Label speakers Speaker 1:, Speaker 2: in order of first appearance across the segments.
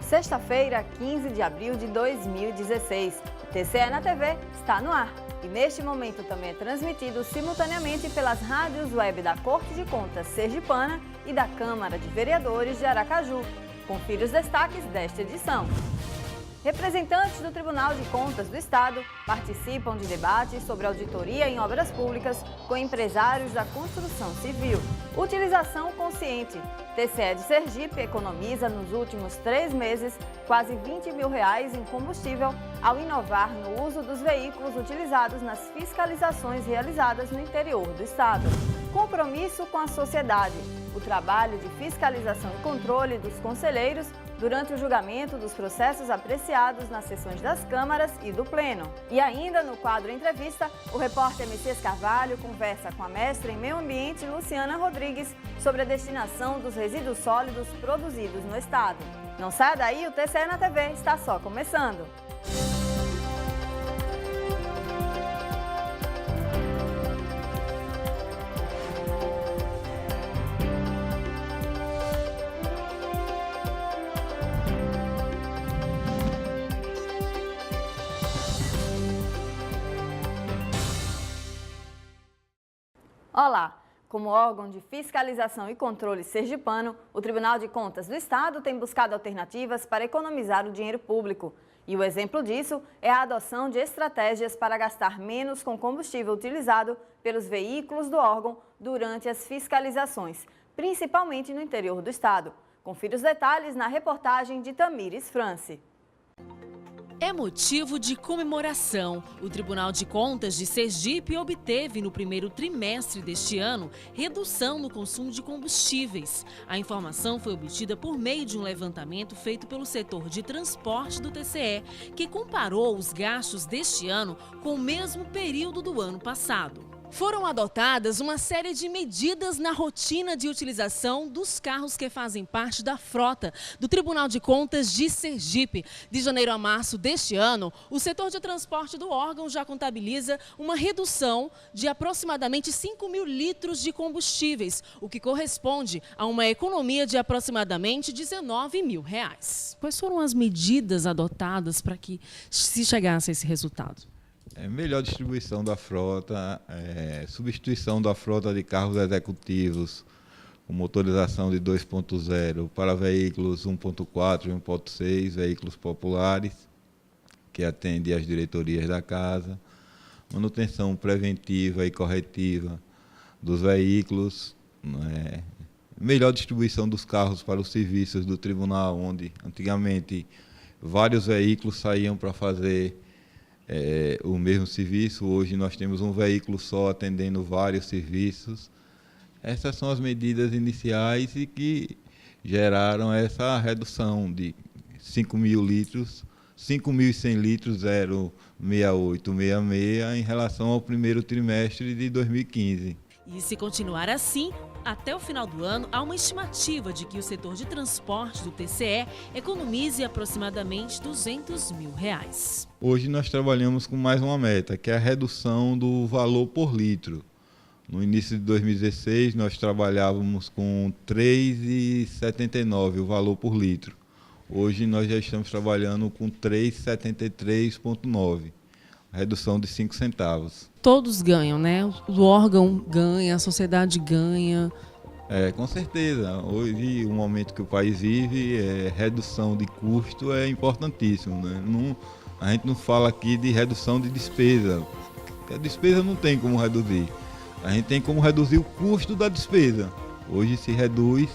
Speaker 1: Sexta-feira, 15 de abril de 2016. TCE na TV está no ar. E neste momento também é transmitido simultaneamente pelas rádios web da Corte de Contas Sergipana e da Câmara de Vereadores de Aracaju. Confira os destaques desta edição. Representantes do Tribunal de Contas do Estado participam de debates sobre auditoria em obras públicas com empresários da construção civil. Utilização consciente. TCE de Sergipe economiza nos últimos 3 meses quase R$20 mil em combustível ao inovar no uso dos veículos utilizados nas fiscalizações realizadas no interior do estado. Compromisso com a sociedade. O trabalho de fiscalização e controle dos conselheiros durante o julgamento dos processos apreciados nas sessões das câmaras e do Pleno. E ainda no quadro Entrevista, o repórter Messias Carvalho conversa com a mestra em Meio Ambiente, Luciana Rodrigues, sobre a destinação dos resíduos sólidos produzidos no estado. Não saia daí, o TCE na TV está só começando. Olá! Como órgão de fiscalização e controle sergipano, o Tribunal de Contas do Estado tem buscado alternativas para economizar o dinheiro público. E o exemplo disso é a adoção de estratégias para gastar menos com combustível utilizado pelos veículos do órgão durante as fiscalizações, principalmente no interior do estado. Confira os detalhes na reportagem de Tamires France.
Speaker 2: É motivo de comemoração. O Tribunal de Contas de Sergipe obteve, no primeiro trimestre deste ano, redução no consumo de combustíveis. A informação foi obtida por meio de um levantamento feito pelo setor de transporte do TCE, que comparou os gastos deste ano com o mesmo período do ano passado. Foram adotadas uma série de medidas na rotina de utilização dos carros que fazem parte da frota do Tribunal de Contas de Sergipe. De janeiro a março deste ano, o setor de transporte do órgão já contabiliza uma redução de aproximadamente 5 mil litros de combustíveis, o que corresponde a uma economia de aproximadamente R$19 mil. Quais foram as medidas adotadas para que se chegasse a esse resultado?
Speaker 3: Melhor distribuição da frota, substituição da frota de carros executivos com motorização de 2.0 para veículos 1.4 e 1.6, veículos populares, que atendem às diretorias da casa, manutenção preventiva e corretiva dos veículos, melhor distribuição dos carros para os serviços do tribunal, onde antigamente vários veículos saíam para fazer o mesmo serviço. Hoje nós temos um veículo só atendendo vários serviços. Essas são as medidas iniciais e que geraram essa redução de 5 mil litros, 5.100 litros, 06866, em relação ao primeiro trimestre de 2015.
Speaker 2: E se continuar assim, até o final do ano, há uma estimativa de que o setor de transporte do TCE economize aproximadamente R$200 mil.
Speaker 3: Hoje nós trabalhamos com mais uma meta, que é a redução do valor por litro. No início de 2016, nós trabalhávamos com R$ 3,79 o valor por litro. Hoje nós já estamos trabalhando com R$ 3,73,9. Redução de 5 centavos.
Speaker 2: Todos ganham, né? O órgão ganha, a sociedade ganha.
Speaker 3: Com certeza. Hoje, o momento que o país vive, redução de custo é importantíssimo, né? A gente não fala aqui de redução de despesa, porque a despesa não tem como reduzir. A gente tem como reduzir o custo da despesa. Hoje se reduz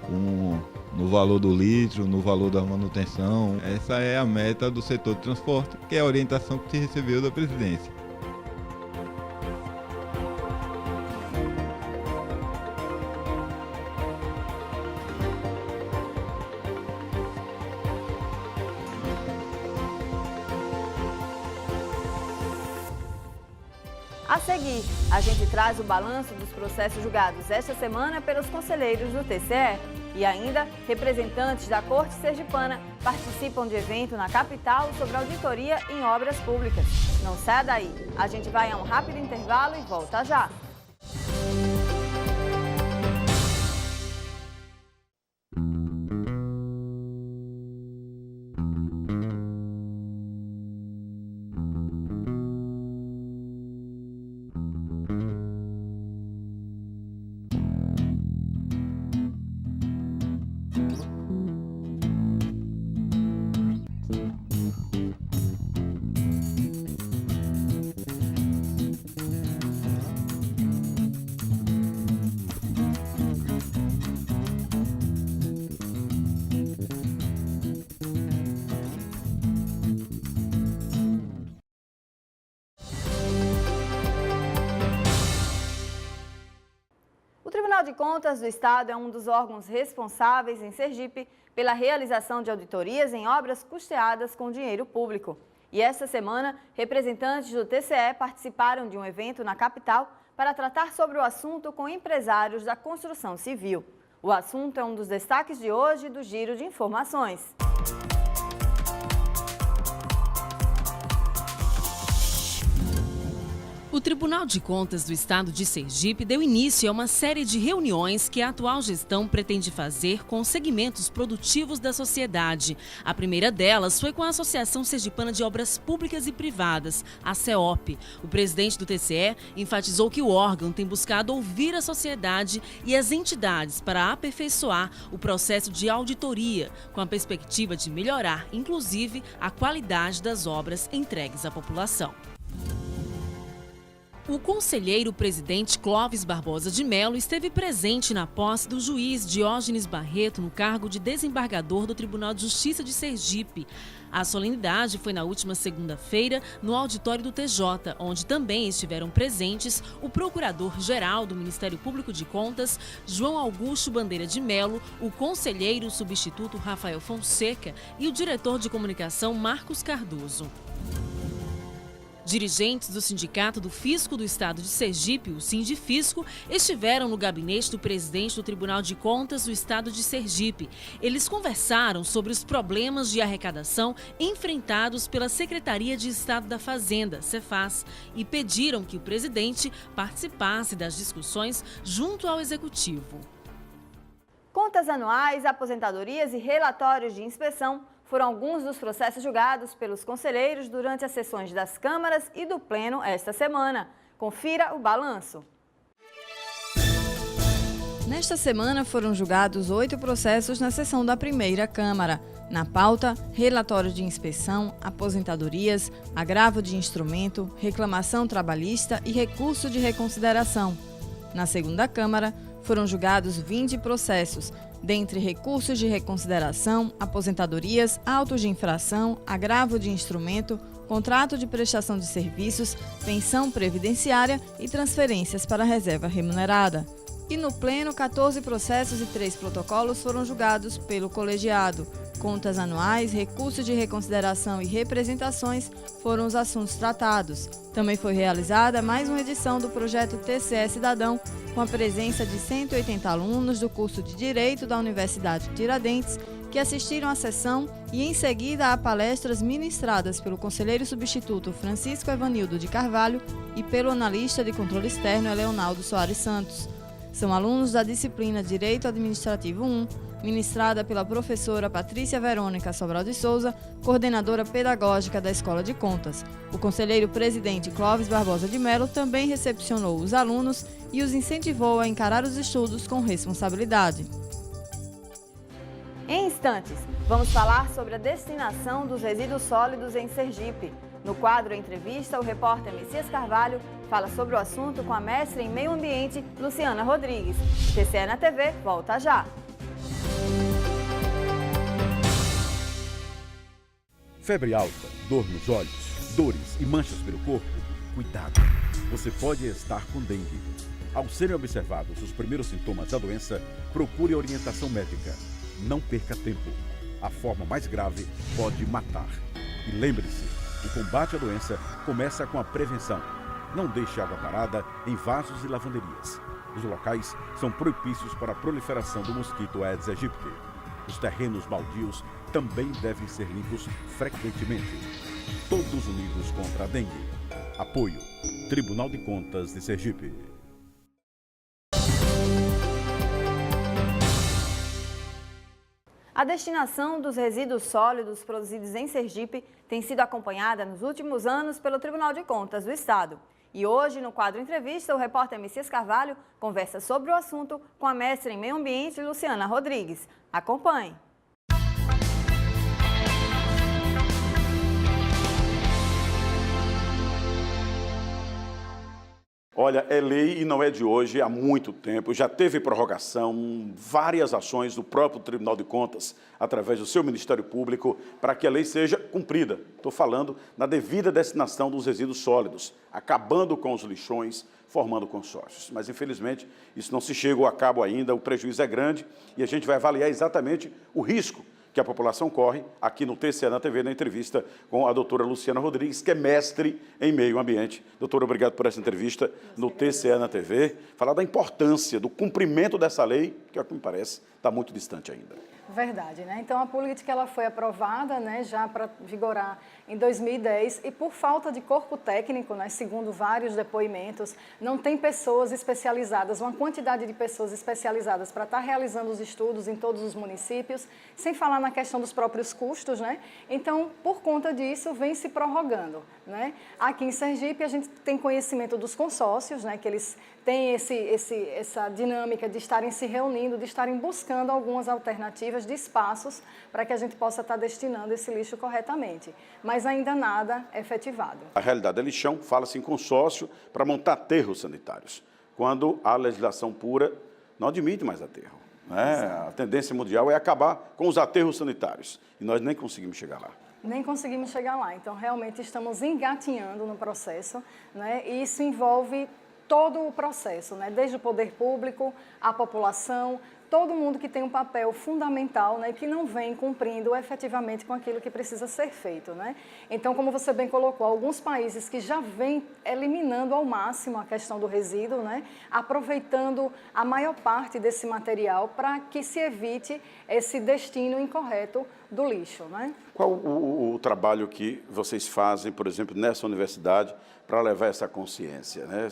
Speaker 3: no valor do litro, no valor da manutenção. Essa é a meta do setor de transporte, que é a orientação que se recebeu da presidência.
Speaker 1: A seguir, a gente traz o balanço dos processos julgados esta semana pelos conselheiros do TCE. E ainda, representantes da Corte Sergipana participam de evento na capital sobre auditoria em obras públicas. Não saia daí, a gente vai a um rápido intervalo e volta já. O Tribunal de Contas do Estado é um dos órgãos responsáveis em Sergipe pela realização de auditorias em obras custeadas com dinheiro público. E esta semana, representantes do TCE participaram de um evento na capital para tratar sobre o assunto com empresários da construção civil. O assunto é um dos destaques de hoje do Giro de Informações.
Speaker 2: O Tribunal de Contas do Estado de Sergipe deu início a uma série de reuniões que a atual gestão pretende fazer com os segmentos produtivos da sociedade. A primeira delas foi com a Associação Sergipana de Obras Públicas e Privadas, a CEOP. O presidente do TCE enfatizou que o órgão tem buscado ouvir a sociedade e as entidades para aperfeiçoar o processo de auditoria, com a perspectiva de melhorar, inclusive, a qualidade das obras entregues à população. O conselheiro-presidente Clóvis Barbosa de Mello esteve presente na posse do juiz Diógenes Barreto no cargo de desembargador do Tribunal de Justiça de Sergipe. A solenidade foi na última segunda-feira no auditório do TJ, onde também estiveram presentes o procurador-geral do Ministério Público de Contas, João Augusto Bandeira de Mello, o conselheiro substituto Rafael Fonseca e o diretor de comunicação Marcos Cardoso. Dirigentes do Sindicato do Fisco do Estado de Sergipe, o Sindifisco, estiveram no gabinete do presidente do Tribunal de Contas do Estado de Sergipe. Eles conversaram sobre os problemas de arrecadação enfrentados pela Secretaria de Estado da Fazenda, Cefaz, e pediram que o presidente participasse das discussões junto ao Executivo.
Speaker 1: Contas anuais, aposentadorias e relatórios de inspeção foram alguns dos processos julgados pelos conselheiros durante as sessões das câmaras e do Pleno esta semana. Confira o balanço. Nesta semana foram julgados 8 processos na sessão da primeira Câmara. Na pauta, relatório de inspeção, aposentadorias, agravo de instrumento, reclamação trabalhista e recurso de reconsideração. Na segunda Câmara, foram julgados 20 processos, dentre recursos de reconsideração, aposentadorias, autos de infração, agravo de instrumento, contrato de prestação de serviços, pensão previdenciária e transferências para a reserva remunerada. E no Pleno, 14 processos e 3 protocolos foram julgados pelo colegiado. Contas anuais, recursos de reconsideração e representações foram os assuntos tratados. Também foi realizada mais uma edição do projeto TCE Cidadão, com a presença de 180 alunos do curso de Direito da Universidade de Tiradentes, que assistiram à sessão e, em seguida, a palestras ministradas pelo conselheiro substituto Francisco Evanildo de Carvalho e pelo analista de controle externo Eleonaldo Soares Santos. São alunos da disciplina Direito Administrativo 1, ministrada pela professora Patrícia Verônica Sobral de Souza, coordenadora pedagógica da Escola de Contas. O conselheiro-presidente Clóvis Barbosa de Mello também recepcionou os alunos e os incentivou a encarar os estudos com responsabilidade. Em instantes, vamos falar sobre a destinação dos resíduos sólidos em Sergipe. No quadro Entrevista, o repórter Messias Carvalho fala sobre o assunto com a mestre em Meio Ambiente, Luciana Rodrigues. TCE na TV volta já!
Speaker 4: Febre alta, dor nos olhos, dores e manchas pelo corpo? Cuidado, você pode estar com dengue. Ao serem observados os primeiros sintomas da doença, procure orientação médica. Não perca tempo. A forma mais grave pode matar. E lembre-se, o combate à doença começa com a prevenção. Não deixe água parada em vasos e lavanderias. Os locais são propícios para a proliferação do mosquito Aedes aegypti. Os terrenos baldios também devem ser limpos frequentemente. Todos unidos contra a dengue. Apoio: Tribunal de Contas de Sergipe.
Speaker 1: A destinação dos resíduos sólidos produzidos em Sergipe tem sido acompanhada nos últimos anos pelo Tribunal de Contas do Estado. E hoje, no quadro Entrevista, o repórter Messias Carvalho conversa sobre o assunto com a mestre em Meio Ambiente, Luciana Rodrigues. Acompanhe!
Speaker 5: Olha, é lei e não é de hoje, há muito tempo. Já teve prorrogação, várias ações do próprio Tribunal de Contas, através do seu Ministério Público, para que a lei seja cumprida. Estou falando na devida destinação dos resíduos sólidos, acabando com os lixões, formando consórcios. Mas, infelizmente, isso não se chegou a cabo ainda, o prejuízo é grande e a gente vai avaliar exatamente o risco que a população corre aqui no TCE na TV, na entrevista com a doutora Luciana Rodrigues, que é mestre em meio ambiente. Doutora, obrigado por essa entrevista no TCE na TV. Falar da importância do cumprimento dessa lei, que, ao que me parece, está muito distante ainda.
Speaker 6: Verdade, né? Então, a política ela foi aprovada, né, já para vigorar em 2010 e por falta de corpo técnico, né, segundo vários depoimentos, não tem pessoas especializadas, uma quantidade de pessoas especializadas para estar realizando os estudos em todos os municípios, sem falar na questão dos próprios custos, né? Então, por conta disso, vem se prorrogando, né? Aqui em Sergipe, a gente tem conhecimento dos consórcios, né, que eles têm essa dinâmica de estarem se reunindo, de estarem buscando algumas alternativas de espaços para que a gente possa estar destinando esse lixo corretamente, mas ainda nada efetivado.
Speaker 5: A realidade é lixão, fala-se em consórcio para montar aterros sanitários, quando a legislação pura não admite mais aterro, né? A tendência mundial é acabar com os aterros sanitários e nós nem conseguimos chegar lá.
Speaker 6: Nem conseguimos chegar lá, então realmente estamos engatinhando no processo, né? E isso envolve todo o processo, né? Desde o poder público, a população, todo mundo que tem um papel fundamental, né, que não vem cumprindo efetivamente com aquilo que precisa ser feito, né? Então, como você bem colocou, alguns países que já vêm eliminando ao máximo a questão do resíduo, né, aproveitando a maior parte desse material para que se evite esse destino incorreto do lixo, né?
Speaker 5: Qual o trabalho que vocês fazem, por exemplo, nessa universidade, para levar essa consciência, né?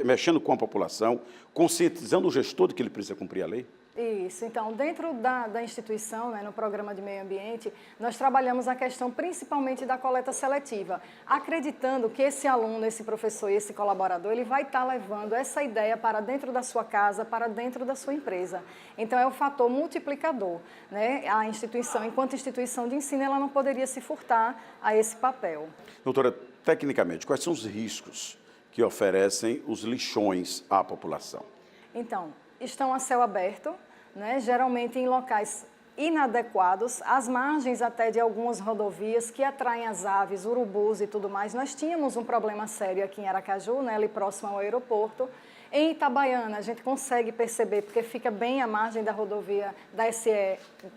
Speaker 5: Mexendo com a população, conscientizando o gestor de que ele precisa cumprir a lei?
Speaker 6: Isso, então, dentro da instituição, né, no programa de meio ambiente, nós trabalhamos a questão principalmente da coleta seletiva, acreditando que esse aluno, esse professor e esse colaborador, ele vai estar levando essa ideia para dentro da sua casa, para dentro da sua empresa. Então, é o fator multiplicador, né? A instituição, enquanto instituição de ensino, ela não poderia se furtar a esse papel.
Speaker 5: Doutora, tecnicamente, quais são os riscos que oferecem os lixões à população?
Speaker 6: Então, estão a céu aberto, né, geralmente em locais inadequados, às margens até de algumas rodovias que atraem as aves, urubus e tudo mais. Nós tínhamos um problema sério aqui em Aracaju, né, ali próximo ao aeroporto. Em Itabaiana, a gente consegue perceber, porque fica bem à margem da rodovia da SE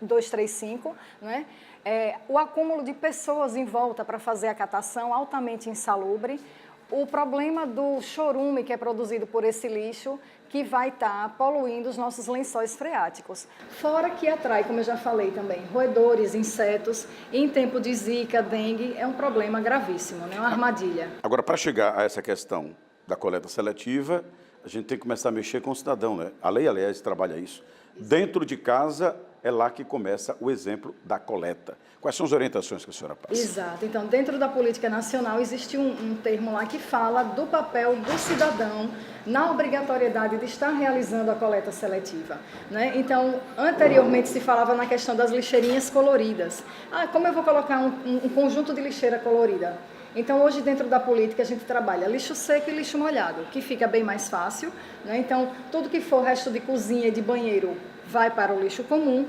Speaker 6: 235, né, o acúmulo de pessoas em volta para fazer a catação altamente insalubre. O problema do chorume que é produzido por esse lixo, que vai estar poluindo os nossos lençóis freáticos. Fora que atrai, como eu já falei também, roedores, insetos, e em tempo de zika, dengue, é um problema gravíssimo, né? Uma armadilha.
Speaker 5: Agora, para chegar a essa questão da coleta seletiva, a gente tem que começar a mexer com o cidadão, né? A lei, aliás, trabalha isso. Dentro de casa, é lá que começa o exemplo da coleta. Quais são as orientações que a senhora passa?
Speaker 6: Exato. Então, dentro da política nacional, existe um termo lá que fala do papel do cidadão na obrigatoriedade de estar realizando a coleta seletiva, né? Então, anteriormente se falava na questão das lixeirinhas coloridas. Como eu vou colocar um conjunto de lixeira colorida? Então, hoje, dentro da política, a gente trabalha lixo seco e lixo molhado, que fica bem mais fácil, né? Então, tudo que for resto de cozinha e de banheiro vai para o lixo comum.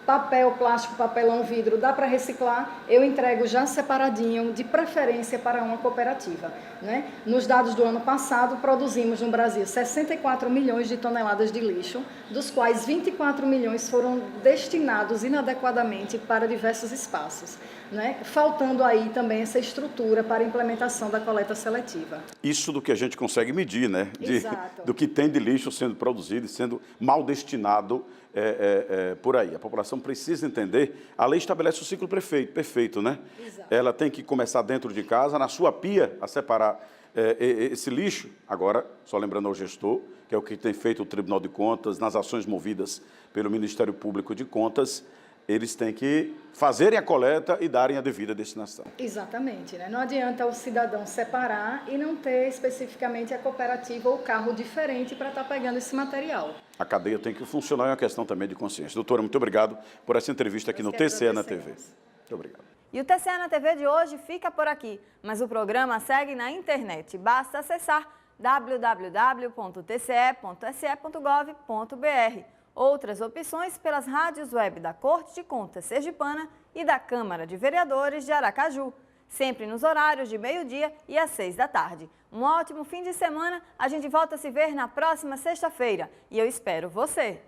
Speaker 6: Papel, plástico, papelão, vidro, dá para reciclar, eu entrego já separadinho, de preferência para uma cooperativa, né? Nos dados do ano passado, produzimos no Brasil 64 milhões de toneladas de lixo, dos quais 24 milhões foram destinados inadequadamente para diversos espaços, né? Faltando aí também essa estrutura para a implementação da coleta seletiva.
Speaker 5: Isso do que a gente consegue medir, né?
Speaker 6: Exato.
Speaker 5: Do que tem de lixo sendo produzido e sendo mal destinado por aí. A população precisa entender, a lei estabelece o ciclo perfeito, né?
Speaker 6: Exato.
Speaker 5: Ela tem que começar dentro de casa, na sua pia, a separar esse lixo. Agora, só lembrando ao gestor, que é o que tem feito o Tribunal de Contas, nas ações movidas pelo Ministério Público de Contas, eles têm que fazerem a coleta e darem a devida destinação.
Speaker 6: Exatamente, né? Não adianta o cidadão separar e não ter especificamente a cooperativa ou carro diferente para estar pegando esse material.
Speaker 5: A cadeia tem que funcionar, é uma questão também de consciência. Doutora, muito obrigado por essa entrevista aqui no TCE na TV. Muito obrigado.
Speaker 1: E o TCE na TV de hoje fica por aqui, mas o programa segue na internet. Basta acessar www.tce.se.gov.br. Outras opções pelas rádios web da Corte de Contas Sergipana e da Câmara de Vereadores de Aracaju, sempre nos horários de meio-dia e às 6 da tarde. Um ótimo fim de semana. A gente volta a se ver na próxima sexta-feira. E eu espero você!